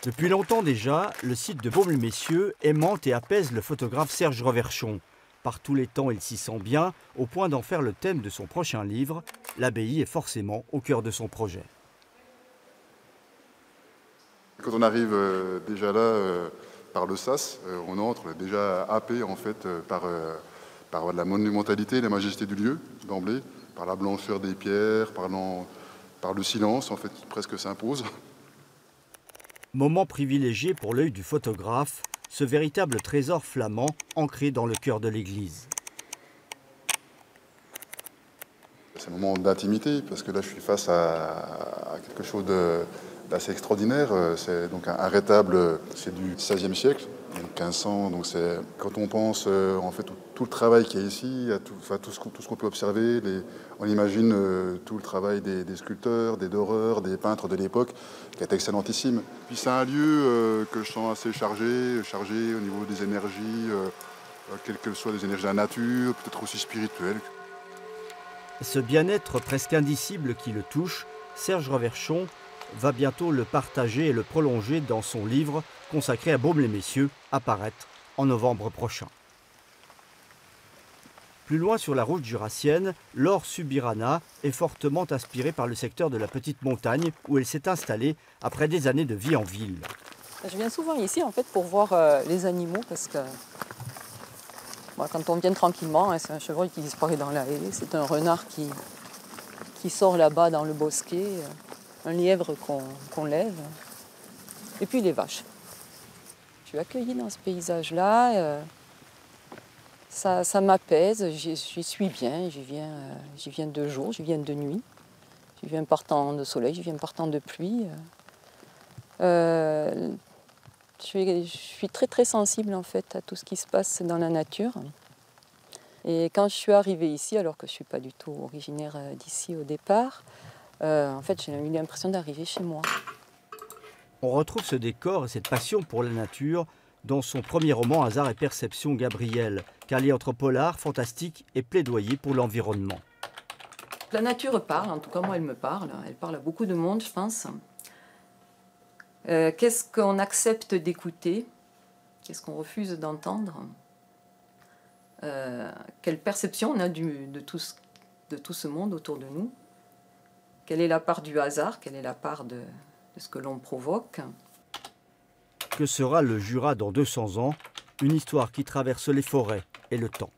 Depuis longtemps déjà, le site de Baume-les-Messieurs aimante et apaise le photographe Serge Reverchon. Par tous les temps, il s'y sent bien, au point d'en faire le thème de son prochain livre. L'abbaye est forcément au cœur de son projet. Quand on arrive déjà là, par le sas, on entre déjà happé en fait par la monumentalité, la majesté du lieu d'emblée, par la blancheur des pierres, par le silence en fait qui presque s'impose. Moment privilégié pour l'œil du photographe, ce véritable trésor flamand ancré dans le cœur de l'église. C'est un moment d'intimité parce que là je suis face à quelque chose d'assez extraordinaire. C'est donc un rétable, c'est du XVIe siècle, donc 1500. Donc c'est quand on pense en fait tout le travail qu'il y a ici, à tout ce qu'on peut observer. On imagine tout le travail des sculpteurs, des doreurs, des peintres de l'époque, qui est excellentissime. Puis c'est un lieu que je sens assez chargé au niveau des énergies, quelles que soient les énergies de la nature, peut-être aussi spirituelles. Ce bien-être presque indicible qui le touche, Serge Reverchon va bientôt le partager et le prolonger dans son livre consacré à Baume-les-Messieurs, à paraître en novembre prochain. Plus loin sur la route jurassienne, Laure Subirana est fortement inspirée par le secteur de la Petite Montagne où elle s'est installée après des années de vie en ville. Je viens souvent ici en fait pour voir les animaux parce que quand on vient tranquillement, c'est un chevreuil qui disparaît dans la haie, c'est un renard qui sort là-bas dans le bosquet, un lièvre qu'on lève, et puis les vaches. Je suis accueillie dans ce paysage-là, ça m'apaise, j'y suis bien, j'y viens de jour, j'y viens de nuit, j'y viens par temps de soleil, j'y viens par temps de pluie. Je suis très très sensible en fait à tout ce qui se passe dans la nature. Et quand je suis arrivée ici, alors que je ne suis pas du tout originaire d'ici au départ, en fait j'ai eu l'impression d'arriver chez moi. On retrouve ce décor et cette passion pour la nature dans son premier roman Hasard et Perception Gabriel, qu'allie entre polar, fantastique et plaidoyer pour l'environnement. La nature parle, en tout cas moi elle me parle, elle parle à beaucoup de monde je pense. Qu'est-ce qu'on accepte d'écouter? Qu'est-ce qu'on refuse d'entendre? Quelle perception on a de tout ce monde autour de nous? Quelle est la part du hasard? Quelle est la part de ce que l'on provoque? Que sera le Jura dans 200 ans? Une histoire qui traverse les forêts et le temps.